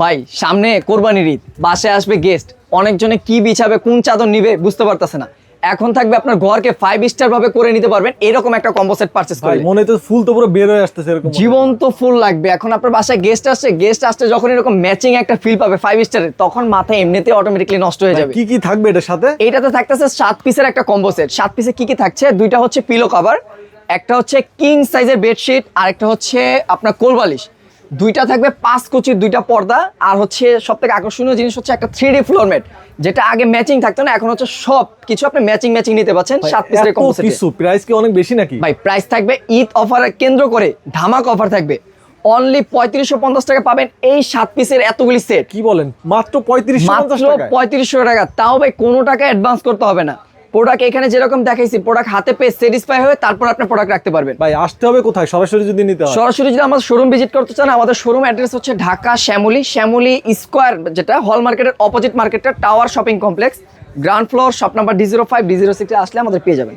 ভাই সামনে কোরবানির ঈদ, বাসায় আসবে গেস্ট, অনেকজনে কি বিছাবে কোন চাদর নিবে বুঝতে পারতেছে না। এখন থাকবে আপনার ঘরকে 5 স্টার ভাবে করে নিতে পারবেন এরকম একটা কম্বো সেট পারচেজ ভাই করলে। মনে তো ফুল তো পুরো বের হয়ে আসতেছে এরকম জীবন্ত ফুল লাগবে। এখন আপনার বাসায় গেস্ট আসছে যখন এরকম ম্যাচিং একটা ফিল পাবে 5 স্টারের, তখন মাথা এমনিতেই অটোমেটিক্যালি নষ্ট হয়ে যাবে। কি কি থাকবে এটার সাথে? এইটাতে থাকতেছে 7 পিসের একটা কম্বো সেট। 7 পিসে কি কি থাকছে? দুইটা হচ্ছে পিলো কভার, একটা হচ্ছে কিং সাইজের বেডশিট, আর একটা হচ্ছে আপনার কোলবালিশ। দুইটা থাকবে 5 কুচির দুইটা পর্দা, আর হচ্ছে সবথেকে আকর্ষণীয় জিনিস হচ্ছে একটা 3D ফ্লোর ম্যাট, যেটা আগে ম্যাচিং থাকতো না, এখন হচ্ছে সব কিছু আপনি ম্যাচিং নিতে পাচ্ছেন 7 পিসের কম্বো সেটে। কিছু প্রাইস কি অনেক বেশি নাকি? ভাই প্রাইস থাকবে ঈদ অফার কেন্দ্র করে ধামাক অফার থাকবে। অনলি 3550 টাকা পাবেন এই 7 পিসের এতগুলি সেট। কি বলেন, মাত্র 3550 মাত্র টাকা? 3500 টাকা, তাও ভাই কোনো টাকা অ্যাডভান্স করতে হবে না। প্রোডাক্ট এখানে যেরকম দেখাইছি, প্রোডাক্ট হাতে পেয়ে স্যাটিসফাই হয়ে তারপর আপনি প্রোডাক্ট রাখতে পারবেন। ভাই আসতে হবে কোথায় সরাসরি যদি নিতে হয়? সরাসরি যদি আমাদের শোরুম ভিজিট করতে চান, আমাদের শোরুম অ্যাড্রেস হচ্ছে ঢাকা শ্যামলী স্কোয়ার, যেটা হল মার্কেটের অপোজিট মার্কেটের tower shopping complex, ground floor, shop number D05 D06 আসলে আমাদের পেয়ে যাবেন।